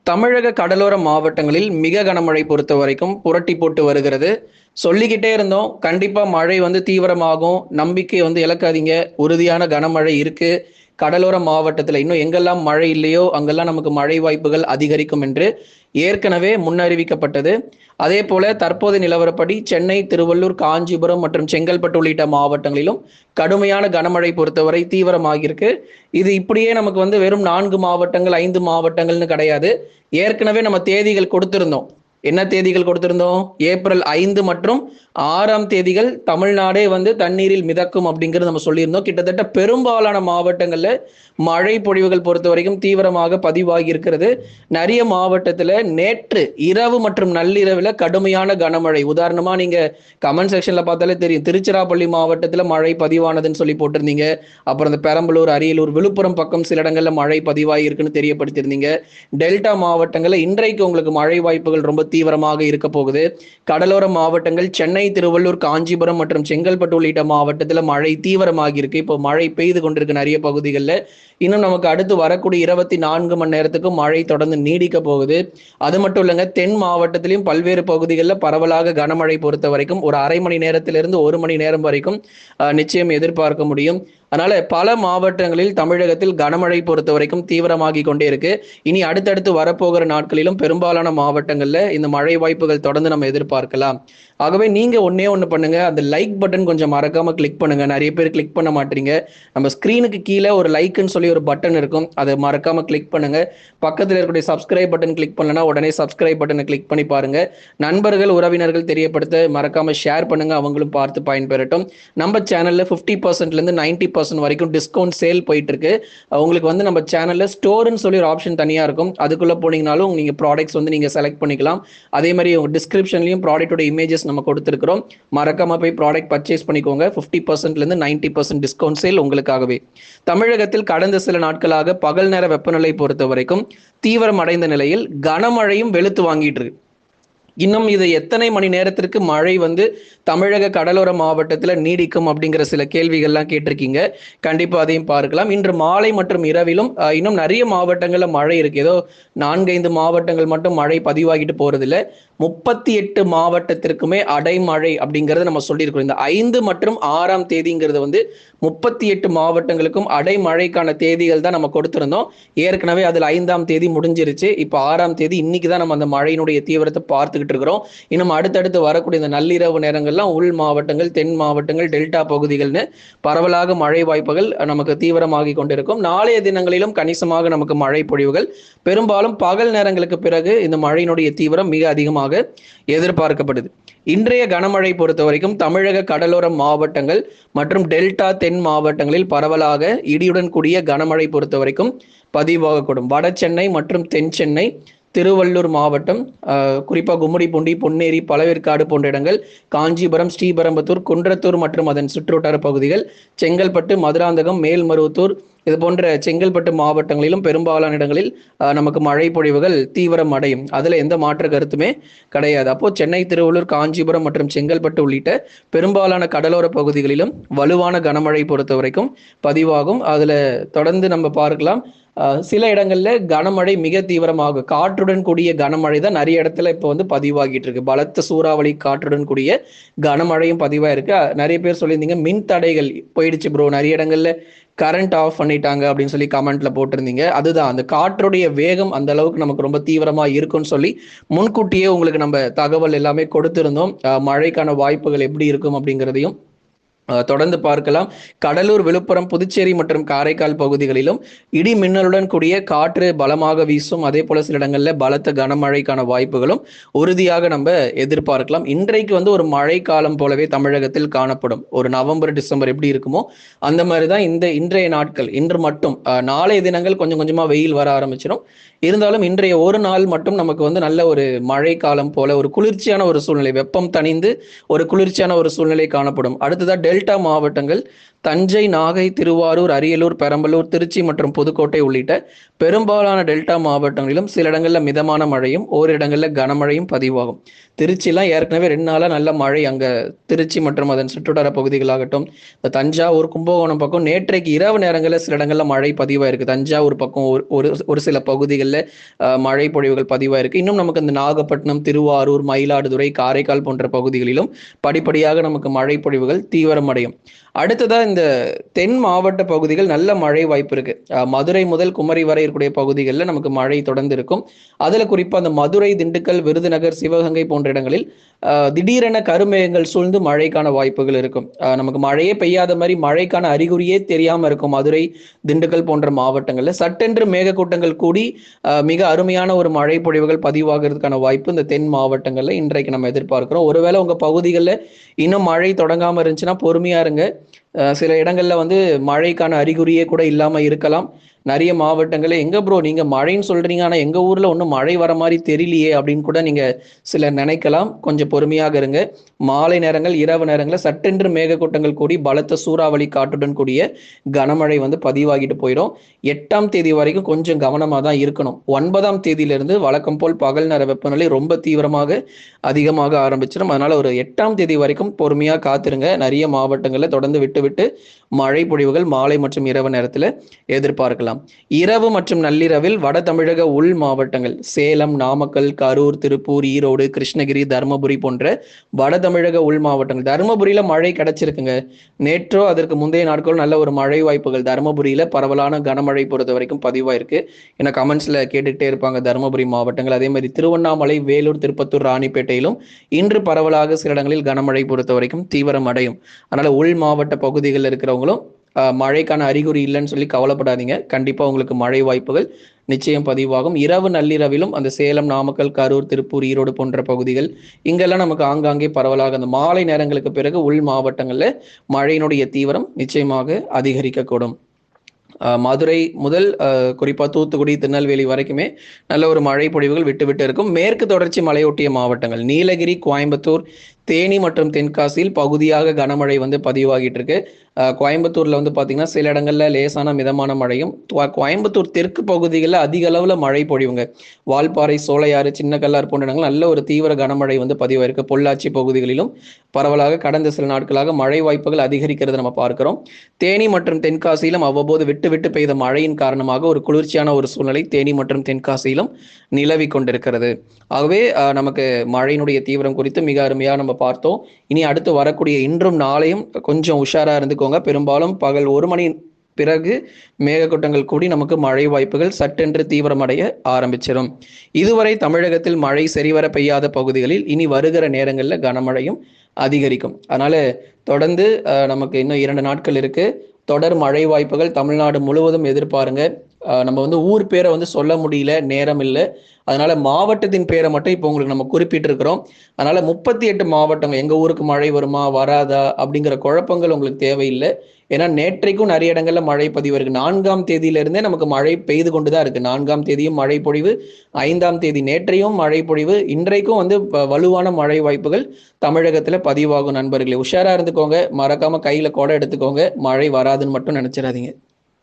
தமிழக கடலோர மாவட்டங்களில் மிக கனமழை பொறுத்த வரைக்கும் புரட்டி போட்டு வருகிறது. சொல்லிக்கிட்டே இருந்தோம். கண்டிப்பா மழை தீவிரமாகும். நம்பிக்கை இழக்காதீங்க. உறுதியான கனமழை இருக்கு. கடலோர மாவட்டத்துல இன்னும் எங்கெல்லாம் மழை இல்லையோ அங்கெல்லாம் நமக்கு மழை வாய்ப்புகள் அதிகரிக்கும் என்று ஏற்கனவே முன்னறிவிக்கப்பட்டது. அதே போல தற்போது நிலவரப்படி சென்னை, திருவள்ளூர், காஞ்சிபுரம் மற்றும் செங்கல்பட்டு உள்ளிட்ட மாவட்டங்களிலும் கடுமையான கனமழை பொறுத்தவரை தீவிரமாகியிருக்கு. இது இப்படியே நமக்கு வெறும் 4 மாவட்டங்கள் 5 மாவட்டங்கள்னு கிடையாது. ஏற்கனவே நம்ம தேதிகள் கொடுத்திருந்தோம். என்ன தேதிகள் கொடுத்திருந்தோம்? ஏப்ரல் 5 மற்றும் 6ஆம் தேதிகள் தமிழ்நாடே தண்ணீரில் மிதக்கும் அப்படிங்கிறது நம்ம சொல்லியிருந்தோம். கிட்டத்தட்ட பெரும்பாலான மாவட்டங்கள்ல மழை பொழிவுகள் பொறுத்த வரைக்கும் தீவிரமாக பதிவாகி இருக்கிறது. நிறைய மாவட்டத்துல நேற்று இரவு மற்றும் நள்ளிரவுல கடுமையான கனமழை. உதாரணமா நீங்க கமெண்ட் செக்ஷன்ல பார்த்தாலே தெரியும். திருச்சிராப்பள்ளி மாவட்டத்துல மழை பதிவானதுன்னு சொல்லி போட்டிருந்தீங்க. அப்புறம் இந்த பெரம்பலூர், அரியலூர், விழுப்புரம் பக்கம் சில இடங்கள்ல மழை பதிவாகி இருக்குன்னு தெரியப்படுத்தியிருந்தீங்க. டெல்டா மாவட்டங்கள்ல இன்றைக்கு உங்களுக்கு மழை வாய்ப்புகள் ரொம்ப தீவிரமாக இருக்க போகுது. கடலோர மாவட்டங்கள் சென்னை, திருவள்ளூர், காஞ்சிபுரம் மற்றும் செங்கல்பட்டு உள்ளிட்ட மாவட்டத்துல மழை தீவிரமாகி இருக்கு. இப்போ மழை பெய்து கொண்டிருக்கு நிறைய பகுதிகளில். இன்னும் நமக்கு அடுத்து வரக்கூடிய 24 மணி நேரத்துக்கும் மழை தொடர்ந்து நீடிக்க போகுது. அது மட்டும் இல்லைங்க, தென் மாவட்டத்திலையும் பல்வேறு பகுதிகளில் பரவலாக கனமழை பொறுத்த வரைக்கும் ஒரு அரை மணி நேரத்திலிருந்து 1 மணி நேரம் வரைக்கும் நிச்சயம் எதிர்பார்க்க முடியும். அதனால பல மாவட்டங்களில் தமிழகத்தில் கனமழை பொறுத்த வரைக்கும் தீவிரமாகி கொண்டே இருக்கு. இனி அடுத்தடுத்து வரப்போகிற நாட்களிலும் பெரும்பாலான மாவட்டங்கள்ல இந்த மழை வாய்ப்புகள் தொடர்ந்து நம்ம எதிர்பார்க்கலாம். ஆகவே நீங்க ஒன்னே ஒண்ணு பண்ணுங்க, அந்த லைக் பட்டன் கொஞ்சம் மறக்காம கிளிக் பண்ணுங்க. நிறைய பேர் கிளிக் பண்ண மாட்டீங்க. நம்ம ஸ்கிரீனுக்கு கீழே ஒரு லைக்னு சொல்லி ஒரு பட்டன் இருக்கும், அதை மறக்காம கிளிக் பண்ணுங்க. பக்கத்தில் இருக்கக்கூடிய சப்ஸ்கிரைப் பட்டன் கிளிக் பண்ணலன்னா உடனே சப்ஸ்கிரைப் பட்டனை கிளிக் பண்ணி பாருங்க. நண்பர்கள், உறவினர்கள் தெரியப்படுத்த மறக்காம ஷேர் பண்ணுங்க, அவங்களும் பார்த்து பயன்பெறட்டும். நம்ம சேனல்ல 50% இருந்து 90% வரைக்கும் டிஸ்கவுண்ட் சேல் போயிட்டு இருக்கு. உங்களுக்கு நம்ம சேனல்ல ஸ்டோர்னு சொல்லி ஒரு ஆப்ஷன் தனியா இருக்கும். அதுக்குள்ள போனீங்கனாலும் நீங்க ப்ராடக்ட்ஸ் நீங்க செலக்ட் பண்ணிக்கலாம். அதே மாதிரி உங்க டிஸ்கிரிப்ஷன்லயும் ப்ராடக்டோட இமேஜஸ் நம்ம கொடுத்திருக்கிறோம். மறக்காம போய் ப்ராடக்ட் பர்ச்சேஸ் பண்ணிக்கோங்க. 50% இருந்து 90% டிஸ்கவுண்ட் சேல் உங்களுக்காகவே. தமிழகத்தில் கடந்த சில நாட்களாக பகல் நேர வெப்பநிலை பொறுத்த வரைக்கும் தீவிரம் அடைந்த நிலையில் கனமழையும் வெளுத்து வாங்கிட்டு இருக்கு. இன்னும் இது எத்தனை மணி நேரத்திற்கு மழை தமிழக கடலோர மாவட்டத்தில் நீடிக்கும் அப்படிங்கிற சில கேள்விகள்லாம் கேட்டிருக்கீங்க. கண்டிப்பா அதையும் பார்க்கலாம். இன்று மாலை மற்றும் இரவிலும் இன்னும் நிறைய மாவட்டங்கள்ல மழை இருக்கு. ஏதோ 4-5 மாவட்டங்கள் மட்டும் மழை பதிவாகிட்டு போறதில்ல. 38 மாவட்டத்திற்குமே அடைமழை அப்படிங்கறத நம்ம சொல்லியிருக்கிறோம். இந்த 5 மற்றும் 6ஆம் தேதிங்கிறது 38 மாவட்டங்களுக்கும் அடைமழைக்கான தேதிகள் தான் நம்ம கொடுத்திருந்தோம். ஏற்கனவே அதுல 5ஆம் தேதி முடிஞ்சிருச்சு. இப்போ 6ஆம் தேதி இன்னைக்கு தான் நம்ம அந்த மழையினுடைய தீவிரத்தை பார்த்துக்கிட்டு இருக்கிறோம். இன்னும் அடுத்தடுத்து வரக்கூடிய இந்த நள்ளிரவு நேரங்கள்லாம் உள் மாவட்டங்கள், தென் மாவட்டங்கள், டெல்டா பகுதிகள்னு பரவலாக மழை வாய்ப்புகள் நமக்கு தீவிரமாகி கொண்டிருக்கும். நாளைய தினங்களிலும் கணிசமாக நமக்கு மழை பொழிவுகள் பெரும்பாலும் பகல் நேரங்களுக்கு பிறகு இந்த மழையினுடைய தீவிரம் மிக அதிகமாக எதிர்பார்க்கப்படுது. இன்றைய கனமழை பொறுத்த வரைக்கும் தமிழக கடலோர மாவட்டங்கள் மற்றும் டெல்டா தென் மாவட்டங்களில் பரவலாக இடியுடன் கூடிய கனமழை பொறுத்த வரைக்கும் பதிவாகக்கூடும். வட சென்னை மற்றும் தென் சென்னை, திருவள்ளூர் மாவட்டம், குறிப்பாக கும்மிடிப்பூண்டி, பொன்னேரி, பழவேற்காடு போன்ற இடங்கள், காஞ்சிபுரம், ஸ்ரீபெரும்புதூர், குன்றத்தூர் மற்றும் அதன் சுற்றுவட்டார பகுதிகள், செங்கல்பட்டு, மதுராந்தகம், மேல்மருவத்தூர், இது போன்ற செங்கல்பட்டு மாவட்டங்களிலும் பெரும்பாலான இடங்களில் நமக்கு மழை பொழிவுகள் தீவிரம் அடையும். அதுல எந்த மாற்று கருத்துமே கிடையாது. அப்போ சென்னை, திருவள்ளூர், காஞ்சிபுரம் மற்றும் செங்கல்பட்டு உள்ளிட்ட பெரும்பாலான கடலோர பகுதிகளிலும் வலுவான கனமழை பொறுத்த வரைக்கும் பதிவாகும். அதுல தொடர்ந்து நம்ம பார்க்கலாம். சில இடங்கள்ல கனமழை மிக தீவிரமாகும். காற்றுடன் கூடிய கனமழை தான் நிறைய இடத்துல இப்போ பதிவாகிட்டு இருக்கு. பலத்த சூறாவளி காற்றுடன் கூடிய கனமழையும் பதிவா இருக்கு. நிறைய பேர் சொல்லியிருந்தீங்க மின் தடைகள் போயிடுச்சு ப்ரோ, நிறைய இடங்கள்ல கரண்ட் ஆஃப் பண்ணிட்டாங்க அப்படின்னு சொல்லி கமெண்ட்ல போட்டிருந்தீங்க. அதுதான், அந்த காற்றுடைய வேகம் அந்த அளவுக்கு நமக்கு ரொம்ப தீவிரமா இருக்கும்னு சொல்லி முன்கூட்டியே உங்களுக்கு நம்ம தகவல் எல்லாமே கொடுத்திருந்தோம். மழைக்கான வாய்ப்புகள் எப்படி இருக்கும் அப்படிங்கிறதையும் தொடர்ந்து பார்க்கலாம். கடலூர், விழுப்புரம், புதுச்சேரி மற்றும் காரைக்கால் பகுதிகளிலும் இடி மின்னலுடன் கூடிய காற்று பலமாக வீசும். அதே போல சில இடங்கள்ல பலத்த கனமழைக்கான வாய்ப்புகளும் உறுதியாக நம்ம எதிர்பார்க்கலாம். இன்றைக்கு ஒரு மழை காலம் போலவே தமிழகத்தில் காணப்படும். ஒரு நவம்பர், டிசம்பர் எப்படி இருக்குமோ அந்த மாதிரிதான் இன்றைய நாட்கள். இன்று மட்டும் நாளைய தினங்கள் கொஞ்சம் கொஞ்சமா வெயில் வர ஆரம்பிச்சிடும். இருந்தாலும் இன்றைய ஒரு நாள் மட்டும் நமக்கு நல்ல ஒரு மழை காலம் போல ஒரு குளிர்ச்சியான ஒரு சூழ்நிலை, வெப்பம் தணிந்து ஒரு குளிர்ச்சியான ஒரு சூழ்நிலை காணப்படும். அடுத்ததா டெல்டா மாவட்டங்கள் தஞ்சை, நாகை, திருவாரூர், அரியலூர், பெரம்பலூர், திருச்சி மற்றும் புதுக்கோட்டை உள்ளிட்ட பெரும்பாலான டெல்டா மாவட்டங்களிலும் சில இடங்களில் மிதமான மழையும் ஓரிடங்களில் கனமழையும் பதிவாகும். திருச்சிலாம் ஏற்கனவே 2 நாளாக நல்ல மழை. அங்கே திருச்சி மற்றும் அதன் சுற்றுவட்டார பகுதிகளாகட்டும், இந்த தஞ்சாவூர், கும்பகோணம் பக்கம் நேற்றைக்கு இரவு நேரங்களில் சில இடங்களில் மழை பதிவாயிருக்கு. தஞ்சாவூர் பக்கம் ஒரு சில பகுதிகளில் மழை பொழிவுகள் பதிவாயிருக்கு. இன்னும் நமக்கு இந்த நாகப்பட்டினம், திருவாரூர், மயிலாடுதுறை, காரைக்கால் போன்ற பகுதிகளிலும் படிப்படியாக நமக்கு மழை பொழிவுகள் தீவிரமடையும். அடுத்ததா இந்த தென் மாவட்ட பகுதிகள் நல்ல மழை வாய்ப்பு இருக்கு. மதுரை முதல் குமரி வரை இருக்கக்கூடிய பகுதிகளில் நமக்கு மழை தொடர்ந்து இருக்கும். அதுல குறிப்பா அந்த மதுரை, திண்டுக்கல், விருதுநகர், சிவகங்கை போன்ற இடங்களில் திடீரென கருமேகங்கள் சூழ்ந்து மழைக்கான வாய்ப்புகள் இருக்கும். நமக்கு மழையே பெய்யாத மாதிரி மழைக்கான அறிகுறியே தெரியாம இருக்கும். மதுரை, திண்டுக்கல் போன்ற மாவட்டங்கள்ல சட்டென்று மேகக்கூட்டங்கள் கூடி மிக அருமையான ஒரு மழை பொழிவுகள் பதிவாகிறதுக்கான வாய்ப்பு இந்த தென் மாவட்டங்கள்ல இன்றைக்கு நம்ம எதிர்பார்க்கிறோம். ஒருவேளை உங்க பகுதிகளில் இன்னும் மழை தொடங்காம இருந்துச்சுன்னா பொறுமையா இருங்க. சில இடங்கள்ல வந்து மழைக்கான அறிகுறியே கூட இல்லாம இருக்கலாம். நிறைய மாவட்டங்களே எங்க ப்ரோ நீங்க மழைன்னு சொல்றீங்க, ஆனா எங்க ஊர்ல ஒன்றும் மழை வர மாதிரி தெரியலையே அப்படின்னு கூட நீங்க சிலர் நினைக்கலாம். கொஞ்சம் பொறுமையாக இருங்க. மாலை நேரங்கள், இரவு நேரங்களில் சட்டென்று மேகக்கூட்டங்கள் கூடி பலத்த சூறாவளி காற்றுடன் கூடிய கனமழை வந்து பதிவாகிட்டு போயிடும். 8ஆம் தேதி வரைக்கும் கொஞ்சம் கவனமாக தான் இருக்கணும். 9ஆம் தேதியிலிருந்து வழக்கம் போல் பகல் நேர வெப்பநிலை ரொம்ப தீவிரமாக அதிகமாக ஆரம்பிச்சிடும். அதனால ஒரு 8ஆம் தேதி வரைக்கும் பொறுமையாக காத்திருங்க. நிறைய மாவட்டங்களில் தொடர்ந்து விட்டு விட்டு மழை பொழிவுகள் மாலை மற்றும் இரவு நேரத்தில் எதிர்பார்க்கலாம். இரவு மற்றும் நள்ளிரவில் வட தமிழக உள் மாவட்டங்கள் சேலம், நாமக்கல், கரூர், திருப்பூர், ஈரோடு, கிருஷ்ணகிரி, தருமபுரி போன்ற வட தமிழக உள் மாவட்டங்கள். தருமபுரியில மழை கிடைச்சிருக்குங்க. நேற்றோ அதற்கு முந்தைய நாட்களும் நல்ல ஒரு மழை வாய்ப்புகள் தருமபுரியில பரவலான கனமழை பொறுத்த வரைக்கும் பதிவாயிருக்கு. ஏன்னா கமெண்ட்ஸ்ல கேட்டுக்கிட்டே இருப்பாங்க தருமபுரி மாவட்டங்கள். அதே மாதிரி திருவண்ணாமலை, வேலூர், திருப்பத்தூர், ராணிப்பேட்டையிலும் இன்று பரவலாக சில இடங்களில் கனமழை பொறுத்த வரைக்கும் தீவிரம் அடையும். அதனால உள் மாவட்ட பகுதிகளில் இருக்கிறவங்களும் மழைக்கான அறிகுறி இல்லைன்னு சொல்லி கவலைப்படாதீங்க. கண்டிப்பா உங்களுக்கு மழை வாய்ப்புகள் நிச்சயம் பதிவாகும். இரவு நள்ளிரவிலும் அந்த சேலம், நாமக்கல், கரூர், திருப்பூர், ஈரோடு போன்ற பகுதிகள் இங்கெல்லாம் நமக்கு ஆங்காங்கே பரவலாக அந்த மாலை நேரங்களுக்கு பிறகு உள் மாவட்டங்கள்ல மழையினுடைய தீவிரம் நிச்சயமாக அதிகரிக்கக்கூடும். மதுரை முதல் குறிப்பா தூத்துக்குடி, திருநெல்வேலி வரைக்குமே நல்ல ஒரு மழை பொழிவுகள் விட்டு விட்டு இருக்கும். மேற்கு தொடர்ச்சி மலையொட்டிய மாவட்டங்கள் நீலகிரி, கோயம்புத்தூர், தேனி மற்றும் தென்காசியில் பகுதியாக கனமழை வந்து பதிவாகிட்டு இருக்கு. கோயம்புத்தூர்ல வந்து பாத்தீங்கன்னா சில இடங்கள்ல லேசான மிதமான மழையும், கோயம்புத்தூர் தெற்கு பகுதிகளில் அதிக அளவுல மழை பொழிவுங்க. வால்பாறை, சோலையாறு, சின்ன கல்லார் போன்ற இடங்கள் நல்ல ஒரு தீவிர கனமழை வந்து பதிவாயிருக்கு. பொள்ளாச்சி பகுதிகளிலும் பரவலாக கடந்த சில நாட்களாக மழை வாய்ப்புகள் அதிகரிக்கிறது நம்ம பார்க்கிறோம். தேனி மற்றும் தென்காசியிலும் அவ்வப்போது விட்டு விட்டு பெய்த மழையின் காரணமாக ஒரு குளிர்ச்சியான ஒரு சூழ்நிலை தேனி மற்றும் தென்காசியிலும் நிலவி கொண்டிருக்கிறது. ஆகவே நமக்கு மழையினுடைய தீவிரம் குறித்து மிக அருமையாக நம்ம பார்த்தோம். இனி அடுத்து வரக்கூடிய இன்றும் நாளையும் கொஞ்சம் உஷாரா இருந்துக்கோங்க. பெரும்பாலும் பகல் 1 மணி பிறகு மேகக்கூட்டங்கள் கூடி நமக்கு மழை வாய்ப்புகள் சட்டென்று தீவிரமடைய ஆரம்பிச்சிடும். இதுவரை தமிழகத்தில் மழை சரிவர பெய்யாத பகுதிகளில் இனி வருகிற நேரங்களில் கனமழையும் அதிகரிக்கும். அதனால தொடர்ந்து நமக்கு இன்னும் 2 நாட்கள் இருக்கு. தொடர் மழை வாய்ப்புகள் தமிழ்நாடு முழுவதும் எதிர்பாருங்க. நம்ம வந்து ஊர் பேரை வந்து சொல்ல முடியல, நேரம் இல்லை. அதனால மாவட்டத்தின் பேரை மட்டும் இப்போ உங்களுக்கு நம்ம குறிப்பிட்டு இருக்கிறோம். அதனால 38 மாவட்டங்கள் எங்க ஊருக்கு மழை வருமா வராதா அப்படிங்கிற குழப்பங்கள் உங்களுக்கு தேவையில்லை. ஏன்னா நேற்றைக்கும் நிறைய இடங்கள்ல மழை பதிவு இருக்கு. 4ஆம் தேதியிலிருந்தே நமக்கு மழை பெய்து கொண்டுதான் இருக்கு. 4ஆம் தேதியும் மழை பொழிவு, 5ஆம் தேதி நேற்றையும் மழை பொழிவு, இன்றைக்கும் வந்து வலுவான மழை வாய்ப்புகள் தமிழகத்துல பதிவாகும். நண்பர்களே உஷாரா இருந்துக்கோங்க. மறக்காம கையில கொடை எடுத்துக்கோங்க. மழை வராதுன்னு மட்டும் நினைச்சிடாதீங்க.